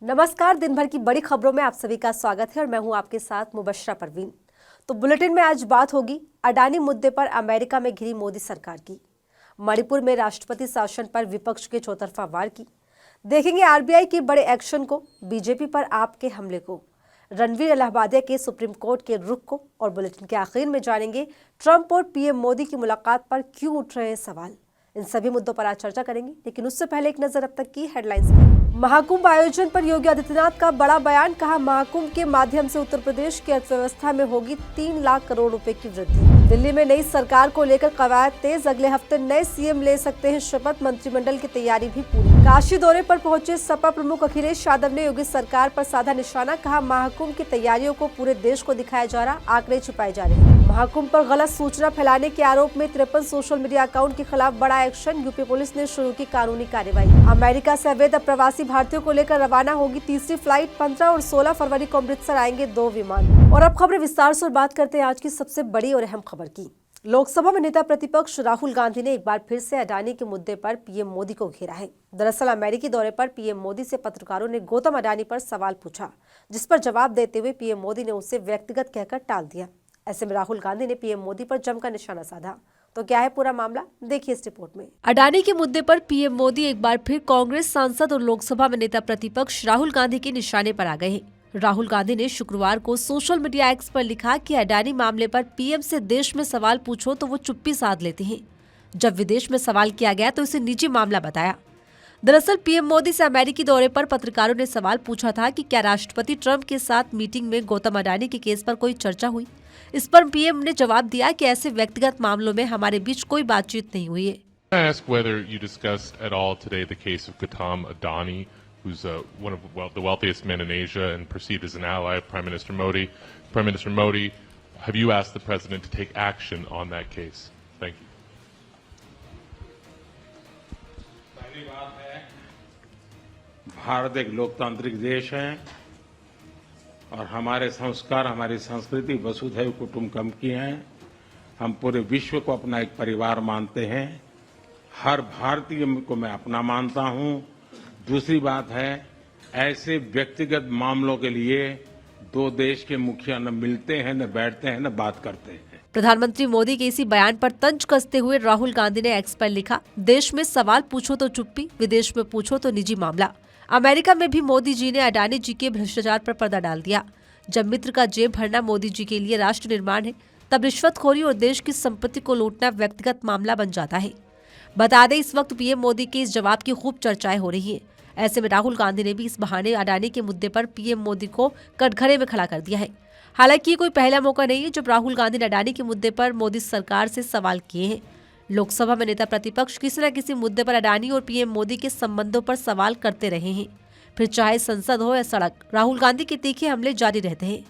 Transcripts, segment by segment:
नमस्कार। दिन भर की बड़ी खबरों में आप सभी का स्वागत है और मैं हूं आपके साथ मुबश्शरा परवीन। तो बुलेटिन में आज बात होगी अडानी मुद्दे पर अमेरिका में घिरी मोदी सरकार की, मणिपुर में राष्ट्रपति शासन पर विपक्ष के चौतरफा वार की, देखेंगे आरबीआई के बड़े एक्शन को, बीजेपी पर आप के हमले को, रणवीर इलाहाबादिया के सुप्रीम कोर्ट के रुख को और बुलेटिन के आखिर में जानेंगे ट्रंप और पीएम मोदी की मुलाकात पर क्यों उठ रहे हैं सवाल। इन सभी मुद्दों पर आज चर्चा करेंगे, लेकिन उससे पहले एक नजर अब तक की हेडलाइंस पर। महाकुंभ आयोजन पर योगी आदित्यनाथ का बड़ा बयान, कहा महाकुंभ के माध्यम से उत्तर प्रदेश की अर्थव्यवस्था में होगी 3 लाख करोड़ रुपए की वृद्धि। दिल्ली में नई सरकार को लेकर कवायद तेज, अगले हफ्ते नए सीएम ले सकते हैं शपथ, मंत्रिमंडल की तैयारी भी पूरी। काशी दौरे पर पहुंचे सपा प्रमुख अखिलेश यादव ने योगी सरकार पर साधा निशाना, कहा महाकुंभ की तैयारियों को पूरे देश को दिखाया जा रहा, आंकड़े छुपाए जा रहे हैं। महाकुंभ पर गलत सूचना फैलाने के आरोप में 53 सोशल मीडिया अकाउंट के खिलाफ बड़ा एक्शन, यूपी पुलिस ने शुरू की कानूनी कार्रवाई। अमेरिका से अवैध प्रवासी भारतीयों को लेकर रवाना होगी तीसरी फ्लाइट, 15 और 16 फरवरी को अमृतसर आएंगे 2 विमान। और अब खबरें विस्तार से बात करते हैं आज की सबसे बड़ी और अहम खबर की। लोकसभा में नेता प्रतिपक्ष राहुल गांधी ने एक बार फिर से अडानी के मुद्दे पर पीएम मोदी को घेरा है। दरअसल अमेरिकी दौरे पर पीएम मोदी से पत्रकारों ने गौतम अडानी पर सवाल पूछा, जिस पर जवाब देते हुए पीएम मोदी ने उसे व्यक्तिगत कहकर टाल दिया। ऐसे में राहुल गांधी ने पीएम मोदी पर जमकर निशाना साधा। तो क्या है पूरा मामला, देखिए इस रिपोर्ट में। अडानी के मुद्दे पर पीएम मोदी एक बार फिर कांग्रेस सांसद और लोकसभा में नेता प्रतिपक्ष राहुल गांधी के निशाने पर आ गए हैं। राहुल गांधी ने शुक्रवार को सोशल मीडिया एक्स पर लिखा कि अडानी मामले पर पीएम से देश में सवाल पूछो तो वो चुप्पी साध लेते हैं। जब विदेश में सवाल किया गया तो इसे निजी मामला बताया। दरअसल पीएम मोदी से अमेरिकी दौरे पर पत्रकारों ने सवाल पूछा था कि क्या राष्ट्रपति ट्रंप के साथ मीटिंग में गौतम अडानी के केस पर कोई चर्चा हुई। इस पर पीएम ने जवाब दिया कि ऐसे व्यक्तिगत मामलों में हमारे बीच कोई बातचीत नहीं हुई है। I ask whether you discussed at all today the case of Gautam Adani, who's one of the wealthiest men in Asia and perceived as an ally of Prime Minister Modi. Prime Minister Modi, have you asked the president to take action on that case? Thank you. पहली बात है, भारत एक लोकतांत्रिक देश है और हमारे संस्कार, हमारी संस्कृति वसुधैव कुटुंबकम की है। हम पूरे विश्व को अपना एक परिवार मानते हैं। हर भारतीय को मैं अपना मानता हूं। दूसरी बात है, ऐसे व्यक्तिगत मामलों के लिए 2 देश के मुखिया न मिलते हैं, न बैठते हैं, न बात करते हैं। प्रधानमंत्री मोदी के इसी बयान पर तंज कसते हुए राहुल गांधी ने एक्स पर लिखा, देश में सवाल पूछो तो चुप्पी, विदेश में पूछो तो निजी मामला। अमेरिका में भी मोदी जी ने अडानी जी के भ्रष्टाचार पर पर्दा डाल दिया। जब मित्र का जेब भरना मोदी जी के लिए राष्ट्र निर्माण है, तब रिश्वतखोरी और देश की संपत्ति को लूटना व्यक्तिगत मामला बन जाता है। बता दें, इस वक्त पीएम मोदी के इस जवाब की खूब चर्चाएं हो रही हैं। ऐसे में राहुल गांधी ने भी इस बहाने अडानी के मुद्दे पर पीएम मोदी को कटघरे में खड़ा कर दिया है। हालांकि ये कोई पहला मौका नहीं है जब राहुल गांधी ने अडानी के मुद्दे पर मोदी सरकार से सवाल किए हैं। लोकसभा में नेता प्रतिपक्ष किसी न किसी मुद्दे पर अडानी और पीएम मोदी के संबंधों पर सवाल करते रहे हैं। फिर चाहे संसद हो या सड़क, राहुल गांधी के तीखे हमले जारी रहते हैं।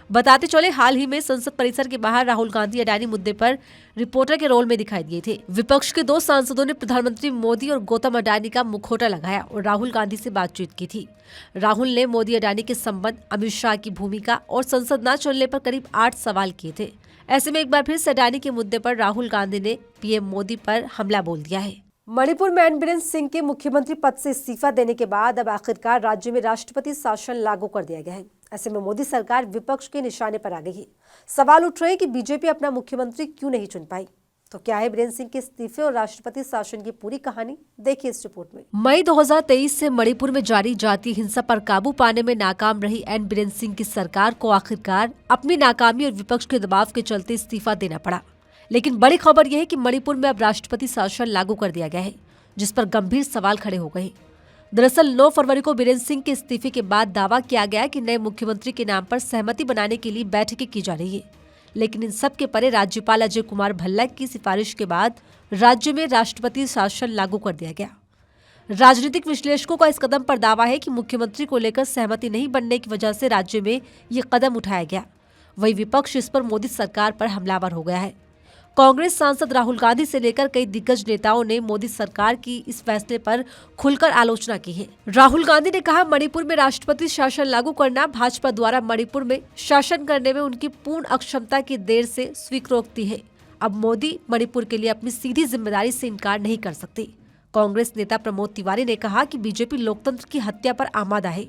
बताते चले, हाल ही में संसद परिसर के बाहर राहुल गांधी अडानी मुद्दे पर रिपोर्टर के रोल में दिखाई दिए थे। विपक्ष के 2 सांसदों ने प्रधानमंत्री मोदी और गौतम अडानी का मुखौटा लगाया और राहुल गांधी से बातचीत की थी। राहुल ने मोदी अडानी के संबंध, अमित शाह की भूमिका और संसद न चुनने पर करीब 8 सवाल किए थे। ऐसे में एक बार फिर से अडानी के मुद्दे पर राहुल गांधी ने पीएम मोदी पर हमला बोल दिया है। मणिपुर में एन बीरेन सिंह के मुख्यमंत्री पद से इस्तीफा देने के बाद अब आखिरकार राज्य में राष्ट्रपति शासन लागू कर दिया गया है। ऐसे में मोदी सरकार विपक्ष के निशाने पर आ गई है। सवाल उठ रहे कि बीजेपी अपना मुख्यमंत्री क्यों नहीं चुन पाई। तो क्या है बीरेन सिंह के इस्तीफे और राष्ट्रपति शासन की पूरी कहानी, देखिए इस रिपोर्ट में। मई 2023 से मणिपुर में जारी जातीय हिंसा पर काबू पाने में नाकाम रही एन बीरेन सिंह की सरकार को आखिरकार अपनी नाकामी और विपक्ष के दबाव के चलते इस्तीफा देना पड़ा। लेकिन बड़ी खबर यह है कि मणिपुर में अब राष्ट्रपति शासन लागू कर दिया गया है, जिस पर गंभीर सवाल खड़े हो गए। दरअसल 9 फरवरी को बीरेन सिंह के इस्तीफे के बाद दावा किया गया कि नए मुख्यमंत्री के नाम पर सहमति बनाने के लिए बैठकें की जा रही है। लेकिन इन सब के परे राज्यपाल अजय कुमार भल्ला की सिफारिश के बाद राज्य में राष्ट्रपति शासन लागू कर दिया गया। राजनीतिक विश्लेषकों का इस कदम पर दावा है कि मुख्यमंत्री को लेकर सहमति नहीं बनने की वजह से राज्य में ये कदम उठाया गया। वही विपक्ष इस पर मोदी सरकार पर हमलावर हो गया है। कांग्रेस सांसद राहुल गांधी से लेकर कई दिग्गज नेताओं ने मोदी सरकार की इस फैसले पर खुलकर आलोचना की है। राहुल गांधी ने कहा, मणिपुर में राष्ट्रपति शासन लागू करना भाजपा द्वारा मणिपुर में शासन करने में उनकी पूर्ण अक्षमता की देर से स्वीकारोक्ति है। अब मोदी मणिपुर के लिए अपनी सीधी जिम्मेदारी से इनकार नहीं कर सकते। कांग्रेस नेता प्रमोद तिवारी ने कहा कि बीजेपी लोकतंत्र की हत्या पर आमादा है।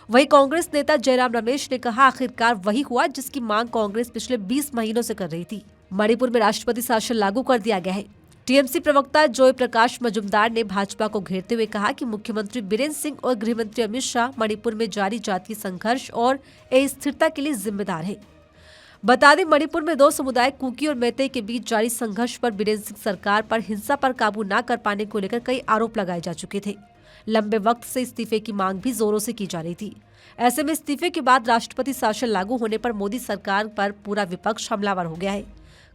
वहीं कांग्रेस नेता जयराम रमेश ने कहा, आखिरकार वही हुआ जिसकी मांग कांग्रेस पिछले 20 महीनों से कर रही थी। मणिपुर में राष्ट्रपति शासन लागू कर दिया गया है। टीएमसी प्रवक्ता जय प्रकाश मजुमदार ने भाजपा को घेरते हुए कहा कि मुख्यमंत्री बीरेंद्र सिंह और गृह मंत्री अमित शाह मणिपुर में जारी जातीय संघर्ष और अस्थिरता के लिए जिम्मेदार हैं। बता दें, मणिपुर में दो समुदाय कुकी और मैतेई के बीच जारी संघर्ष पर बीरेंद्र सिंह सरकार पर हिंसा पर काबू न कर पाने को लेकर कई आरोप लगाए जा चुके थे। लंबे वक्त से इस्तीफे की मांग भी जोरों से की जा रही थी। ऐसे में इस्तीफे के बाद राष्ट्रपति शासन लागू होने पर मोदी सरकार पर पूरा विपक्ष हमलावर हो गया है।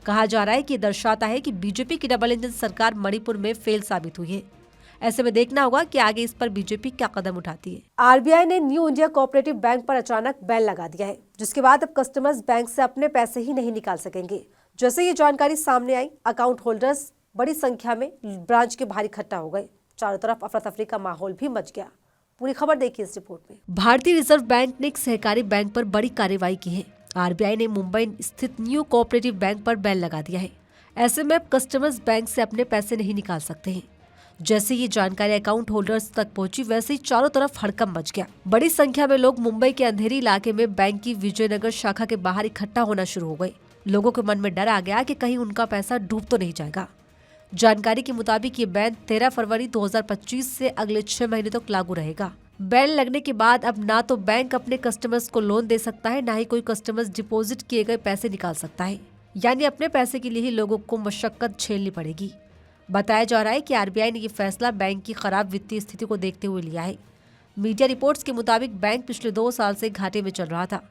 कहा जा रहा है कि ये दर्शाता है कि बीजेपी की डबल इंजन सरकार मणिपुर में फेल साबित हुई है। ऐसे में देखना होगा कि आगे इस पर बीजेपी क्या कदम उठाती है। आरबीआई ने न्यू इंडिया कोऑपरेटिव बैंक पर अचानक बैन लगा दिया है, जिसके बाद अब कस्टमर्स बैंक से अपने पैसे ही नहीं निकाल सकेंगे। जैसे ये जानकारी सामने आई, अकाउंट होल्डर्स बड़ी संख्या में ब्रांच के बाहर इकट्ठा हो गए। चारों तरफ अफरा तफरी का माहौल भी मच गया। पूरी खबर देखिए इस रिपोर्ट में। भारतीय रिजर्व बैंक ने एक सहकारी बैंक पर बड़ी कार्रवाई की है। आरबीआई ने मुंबई स्थित न्यू कोऑपरेटिव बैंक पर बैन लगा दिया है। ऐसे में अब कस्टमर्स बैंक से अपने पैसे नहीं निकाल सकते हैं। जैसे ये जानकारी अकाउंट होल्डर्स तक पहुंची, वैसे ही चारों तरफ हड़कंप मच गया। बड़ी संख्या में लोग मुंबई के अंधेरी इलाके में बैंक की विजयनगर शाखा के बाहर इकट्ठा होना शुरू हो गए। लोगों के मन में डर आ गया कि कहीं उनका पैसा डूब तो नहीं जाएगा। जानकारी के मुताबिक ये बैन 13 फरवरी 2025 से अगले 6 महीने तक लागू रहेगा। बैन लगने के बाद अब ना तो बैंक अपने कस्टमर्स को लोन दे सकता है, ना ही कोई कस्टमर्स डिपॉजिट किए गए पैसे निकाल सकता है। यानी अपने पैसे के लिए ही लोगों को मशक्कत झेलनी पड़ेगी। बताया जा रहा है कि आरबीआई ने ये फैसला बैंक की खराब वित्तीय स्थिति को देखते हुए लिया है। मीडिया रिपोर्ट्स के मुताबिक बैंक पिछले 2 साल से घाटे में चल रहा था।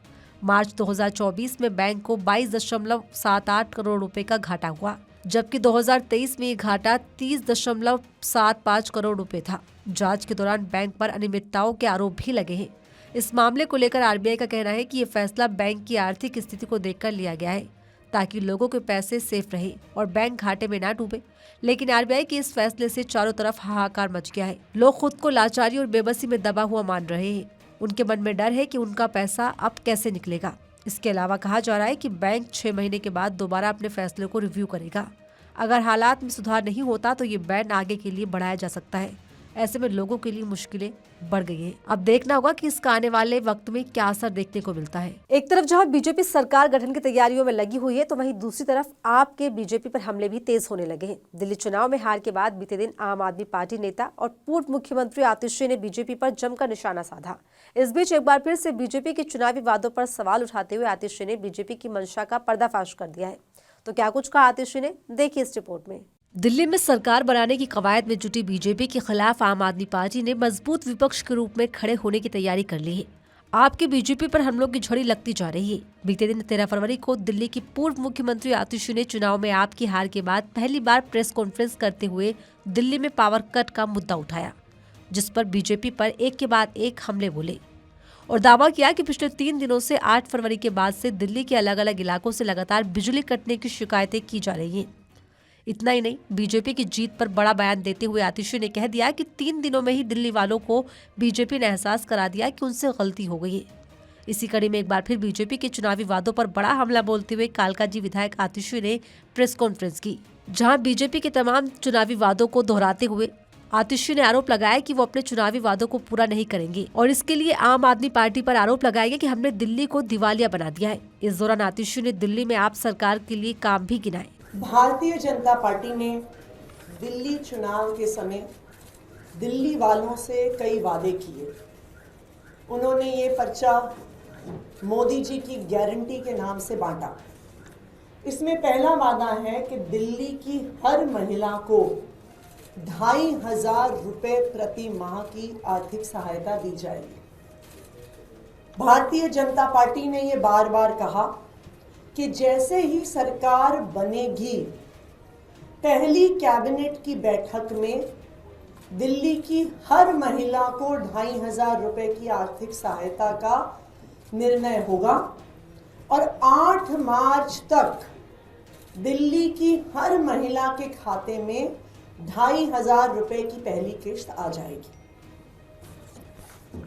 मार्च 2024 में बैंक को 22.78 करोड़ रुपए का घाटा हुआ, जबकि 2023 में ये घाटा 30.75 करोड़ रुपए था। जांच के दौरान बैंक पर अनियमितताओं के आरोप भी लगे हैं। इस मामले को लेकर आरबीआई का कहना है कि ये फैसला बैंक की आर्थिक स्थिति को देखकर लिया गया है, ताकि लोगों के पैसे सेफ रहे और बैंक घाटे में ना डूबे। लेकिन आरबीआई के इस फैसले से चारों तरफ हाहाकार मच गया है। लोग खुद को लाचारी और बेबसी में दबा हुआ मान रहे हैं। उनके मन में डर है कि उनका पैसा अब कैसे निकलेगा। इसके अलावा कहा जा रहा है कि बैंक 6 महीने के बाद दोबारा अपने फैसले को रिव्यू करेगा। अगर हालात में सुधार नहीं होता तो ये बैन आगे के लिए बढ़ाया जा सकता है। ऐसे में लोगों के लिए मुश्किलें बढ़ गई हैं। अब देखना होगा कि इसका आने वाले वक्त में क्या असर देखने को मिलता है। एक तरफ जहां बीजेपी सरकार गठन की तैयारियों में लगी हुई है, तो वहीं दूसरी तरफ आप के बीजेपी पर हमले भी तेज होने लगे हैं। दिल्ली चुनाव में हार के बाद बीते दिन आम आदमी पार्टी नेता और पूर्व मुख्यमंत्री आतिशी ने बीजेपी पर जमकर निशाना साधा। इस बीच एक बार फिर से बीजेपी के चुनावी वादों पर सवाल उठाते हुए आतिशी ने बीजेपी की मंशा का पर्दाफाश कर दिया है। तो क्या कुछ कहा आतिशी ने, देखिए इस रिपोर्ट में। दिल्ली में सरकार बनाने की कवायद में जुटी बीजेपी के खिलाफ आम आदमी पार्टी ने मजबूत विपक्ष के रूप में खड़े होने की तैयारी कर ली है। आपके बीजेपी पर हमलों की झड़ी लगती जा रही है। बीते दिन 13 फरवरी को दिल्ली की पूर्व मुख्यमंत्री आतिशी ने चुनाव में आप की हार के बाद पहली बार प्रेस कॉन्फ्रेंस करते हुए दिल्ली में पावर कट का मुद्दा उठाया, जिस पर बीजेपी पर एक के बाद एक हमले बोले और दावा किया कि पिछले 3 दिनों से 8 फरवरी के बाद से दिल्ली के अलग अलग इलाकों से लगातार बिजली कटने की शिकायतें की जा रही हैं। इतना ही नहीं, बीजेपी की जीत पर बड़ा बयान देते हुए आतिशी ने कह दिया कि 3 दिनों में ही दिल्ली वालों को बीजेपी ने एहसास करा दिया कि उनसे गलती हो गई है। इसी कड़ी में एक बार फिर बीजेपी के चुनावी वादों पर बड़ा हमला बोलते हुए कालकाजी विधायक आतिशी ने प्रेस कॉन्फ्रेंस की, जहां बीजेपी के तमाम चुनावी वादों को दोहराते हुए आतिशी ने आरोप लगाया कि वो अपने चुनावी वादों को पूरा नहीं करेंगे और इसके लिए आम आदमी पार्टी पर आरोप लगाया कि हमने दिल्ली को दिवालिया बना दिया है। इस दौरान आतिशी ने दिल्ली में आप सरकार के लिए काम भी गिनाए। भारतीय जनता पार्टी ने दिल्ली चुनाव के समय दिल्ली वालों से कई वादे किए। उन्होंने ये पर्चा मोदी जी की गारंटी के नाम से बांटा। इसमें पहला वादा है कि दिल्ली की हर महिला को 2500 रुपए प्रति माह की आर्थिक सहायता दी जाएगी। भारतीय जनता पार्टी ने ये बार बार कहा कि जैसे ही सरकार बनेगी, पहली कैबिनेट की बैठक में दिल्ली की हर महिला को 2500 रुपए की आर्थिक सहायता का निर्णय होगा और 8 मार्च तक दिल्ली की हर महिला के खाते में 2500 रुपए की पहली किश्त आ जाएगी।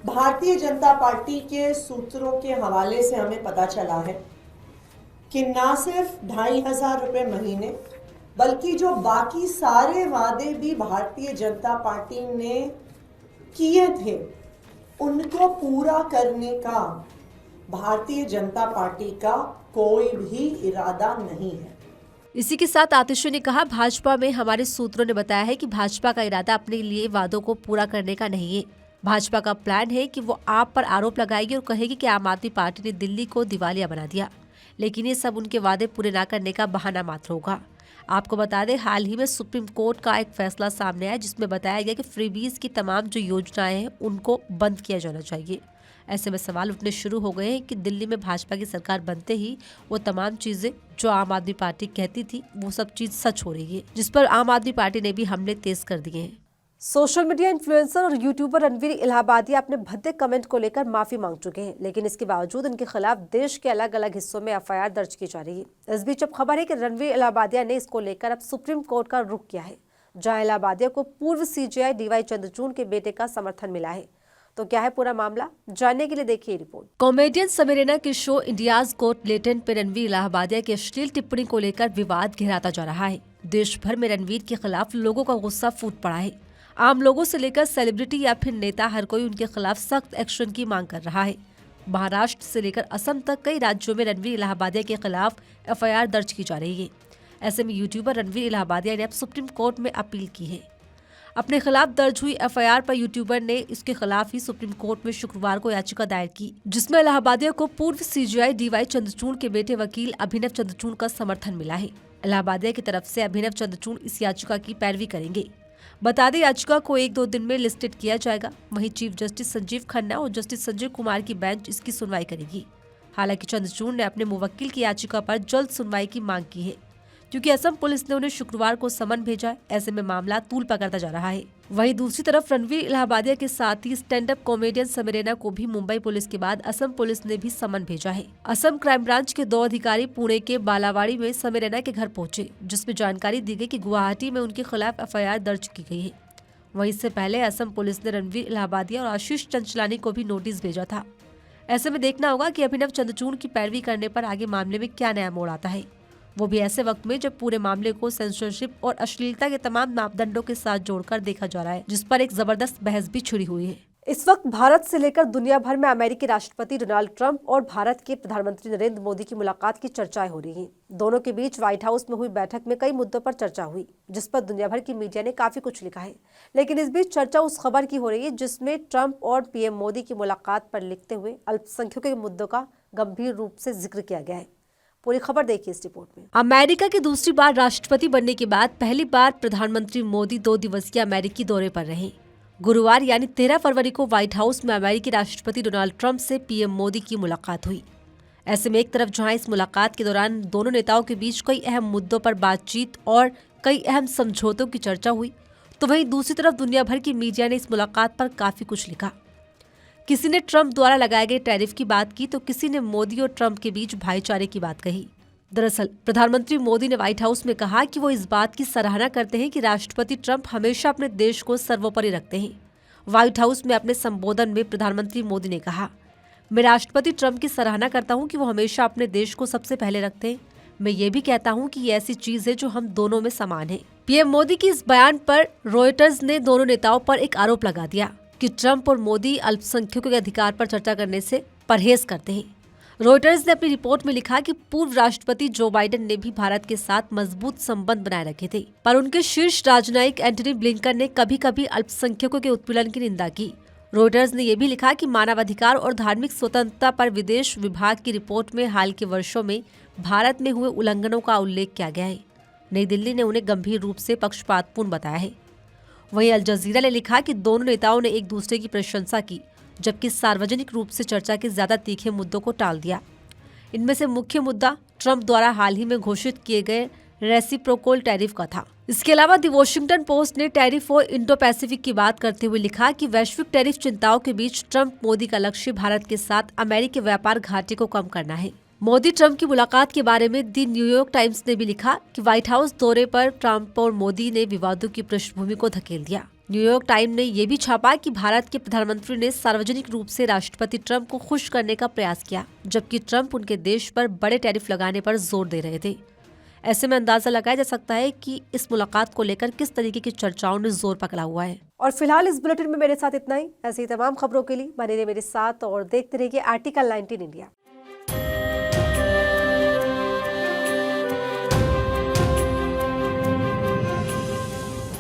भारतीय जनता पार्टी के सूत्रों के हवाले से हमें पता चला है कि न सिर्फ 2500 रुपए महीने, बल्कि जो बाकी सारे वादे भी भारतीय जनता पार्टी ने किए थे, उनको पूरा करने का भारतीय जनता पार्टी का कोई भी इरादा नहीं है। इसी के साथ आतिशी ने कहा, भाजपा में हमारे सूत्रों ने बताया है कि भाजपा का इरादा अपने लिए वादों को पूरा करने का नहीं है। भाजपा का प्लान है कि वो आप पर आरोप लगाएगी और कहेगी कि आम आदमी पार्टी ने दिल्ली को दिवालिया बना दिया, लेकिन ये सब उनके वादे पूरे न करने का बहाना मात्र होगा। आपको बता दें, हाल ही में सुप्रीम कोर्ट का एक फैसला सामने आया जिसमें बताया गया कि फ्रीबीज की तमाम जो योजनाएं हैं उनको बंद किया जाना चाहिए। ऐसे में सवाल उठने शुरू हो गए हैं कि दिल्ली में भाजपा की सरकार बनते ही वो तमाम चीजें जो आम आदमी पार्टी कहती थी वो सब चीज सच हो रही है, जिस पर आम आदमी पार्टी ने भी हमले तेज कर दिए हैं। सोशल मीडिया इन्फ्लुएंसर और यूट्यूबर रणवीर इलाहाबादिया अपने भद्दे कमेंट को लेकर माफी मांग चुके हैं, लेकिन इसके बावजूद उनके खिलाफ देश के अलग अलग हिस्सों में एफआईआर दर्ज की जा रही है। इस बीच अब खबर है कि रणवीर इलाहाबादिया ने इसको लेकर अब सुप्रीम कोर्ट का रुख किया है, जहां इलाहाबादिया को पूर्व सीजेआई डीवाई चंद्रचूड़ के बेटे का समर्थन मिला है। तो क्या है पूरा मामला, जानने के लिए देखिए रिपोर्ट। कॉमेडियन समीर रैना के शो इंडियाज गॉट टैलेंट पे रणवीर इलाहाबादिया की अश्लील टिप्पणी को लेकर विवाद गहराता जा रहा है। देश भर में रणवीर के खिलाफ लोगों का गुस्सा फूट पड़ा है। आम लोगों से लेकर सेलिब्रिटी या फिर नेता हर कोई उनके खिलाफ सख्त एक्शन की मांग कर रहा है। महाराष्ट्र से लेकर असम तक कई राज्यों में रणवीर इलाहाबादिया के खिलाफ एफआईआर दर्ज की जा रही है। ऐसे में यूट्यूबर रणवीर इलाहाबादिया ने अब सुप्रीम कोर्ट में अपील की है। अपने खिलाफ दर्ज हुई एफआईआर पर यूट्यूबर ने इसके खिलाफ ही सुप्रीम कोर्ट में शुक्रवार को याचिका दायर की, जिसमें इलाहाबादिया को पूर्व सीजेआई डीवाई चंद्रचूड़ के बेटे वकील अभिनव चंद्रचूड़ का समर्थन मिला है। इलाहाबादिया की तरफ से अभिनव चंद्रचूड़ इस याचिका की पैरवी करेंगे। बता दें, याचिका को 1-2 दिन में लिस्टेड किया जाएगा। वहीं चीफ जस्टिस संजीव खन्ना और जस्टिस संजय कुमार की बेंच इसकी सुनवाई करेगी। हालांकि चंद्रचूड़ ने अपने मुवक्किल की याचिका पर जल्द सुनवाई की मांग की है, क्योंकि असम पुलिस ने उन्हें शुक्रवार को समन भेजा है। ऐसे में मामला तूल पकड़ता जा रहा है। वहीं दूसरी तरफ रणवीर इलाहाबादिया के साथ ही stand up comedian Sameer Raina को भी मुंबई पुलिस के बाद असम पुलिस ने भी समन भेजा है। असम क्राइम ब्रांच के 2 अधिकारी पुणे के बालावाड़ी में समीर रैना के घर पहुंचे, जिसमें जानकारी दी गई कि गुवाहाटी में उनके खिलाफ एफआईआर दर्ज की गई है। वहीं इससे पहले असम पुलिस ने रणवीर इलाहाबादिया और आशीष चंचलानी को भी नोटिस भेजा था। ऐसे में देखना होगा कि अभिनव चंद्रचूड़ की पैरवी करने पर आगे मामले में क्या नया मोड़ आता है, वो भी ऐसे वक्त में जब पूरे मामले को सेंसरशिप और अश्लीलता के तमाम मापदंडों के साथ जोड़कर देखा जा रहा है, जिस पर एक जबरदस्त बहस भी छिड़ी हुई है। इस वक्त भारत से लेकर दुनिया भर में अमेरिकी राष्ट्रपति डोनाल्ड ट्रंप और भारत के प्रधानमंत्री नरेंद्र मोदी की मुलाकात की चर्चाएं हो रही हैं। दोनों के बीच व्हाइट हाउस में हुई बैठक में कई मुद्दों पर चर्चा हुई, जिस पर दुनिया भर की मीडिया ने काफी कुछ लिखा है। लेकिन इस बीच चर्चा उस खबर की हो रही है जिसमें ट्रंप और पीएम मोदी की मुलाकात पर लिखते हुए अल्पसंख्यकों के मुद्दों का गंभीर रूप से जिक्र किया गया है। पूरी खबर देखिए इस रिपोर्ट में। अमेरिका के दूसरी बार राष्ट्रपति बनने के बाद पहली बार प्रधानमंत्री मोदी 2 दिवसीय अमेरिकी दौरे पर रहे। गुरुवार यानी 13 फरवरी को व्हाइट हाउस में अमेरिकी राष्ट्रपति डोनाल्ड ट्रंप से पीएम मोदी की मुलाकात हुई। ऐसे में एक तरफ जहां इस मुलाकात के दौरान दोनों नेताओं के बीच कई अहम मुद्दों पर बातचीत और कई अहम समझौतों की चर्चा हुई, तो वहीं दूसरी तरफ दुनिया भर की मीडिया ने इस मुलाकात पर काफी कुछ लिखा। किसी ने ट्रंप द्वारा लगाए गए टैरिफ की बात की, तो किसी ने मोदी और ट्रंप के बीच भाईचारे की बात कही। दरअसल प्रधानमंत्री मोदी ने व्हाइट हाउस में कहा कि वो इस बात की सराहना करते हैं कि राष्ट्रपति ट्रंप हमेशा अपने देश को सर्वोपरि रखते हैं। व्हाइट हाउस में अपने संबोधन में प्रधानमंत्री मोदी ने कहा, मैं राष्ट्रपति ट्रंप की सराहना करता हूं कि वो हमेशा अपने देश को सबसे पहले रखते हैं। मैं ये भी कहता हूं कि ये ऐसी चीज है जो हम दोनों में समान है। पीएम मोदी की इस बयान पर रॉयटर्स ने दोनों नेताओं पर एक आरोप लगा दिया कि ट्रंप और मोदी अल्पसंख्यकों के अधिकार पर चर्चा करने से परहेज करते हैं। रॉयटर्स ने अपनी रिपोर्ट में लिखा कि पूर्व राष्ट्रपति जो बाइडेन ने भी भारत के साथ मजबूत संबंध बनाए रखे थे, पर उनके शीर्ष राजनयिक एंटनी ब्लिंकन ने कभी कभी अल्पसंख्यकों के उत्पीड़न की निंदा की। रॉयटर्स ने यह भी लिखा कि मानवाधिकार और धार्मिक स्वतंत्रता पर विदेश विभाग की रिपोर्ट में हाल के वर्षों में भारत में हुए उल्लंघनों का उल्लेख किया गया है। नई दिल्ली ने उन्हें गंभीर रूप से पक्षपातपूर्ण बताया है। वहीं अल जजीरा ने लिखा कि दोनों नेताओं ने एक दूसरे की प्रशंसा की, जबकि सार्वजनिक रूप से चर्चा के ज्यादा तीखे मुद्दों को टाल दिया। इनमें से मुख्य मुद्दा ट्रंप द्वारा हाल ही में घोषित किए गए रेसिप्रोकल टैरिफ का था। इसके अलावा द वॉशिंगटन पोस्ट ने टैरिफ और इंडो पैसिफिक की बात करते हुए लिखा कि वैश्विक टैरिफ चिंताओं के बीच ट्रंप मोदी का लक्ष्य भारत के साथ अमेरिकी व्यापार घाटे को कम करना है। मोदी ट्रंप की मुलाकात के बारे में द न्यूयॉर्क टाइम्स ने भी लिखा कि व्हाइट हाउस दौरे पर ट्रंप और मोदी ने विवादों की पृष्ठभूमि को धकेल दिया। न्यूयॉर्क टाइम्स ने यह भी छापा कि भारत के प्रधानमंत्री ने सार्वजनिक रूप से राष्ट्रपति ट्रंप को खुश करने का प्रयास किया, जबकि ट्रंप उनके देश पर बड़े टैरिफ लगाने पर जोर दे रहे थे। ऐसे में अंदाजा लगाया जा सकता है कि इस मुलाकात को लेकर किस तरीके की चर्चाओं ने जोर पकड़ा हुआ है। और फिलहाल इस बुलेटिन में मेरे साथ इतना ही। ऐसी तमाम खबरों के लिए बने रहिए मेरे साथ और देखते रहिए आर्टिकल 19 इंडिया।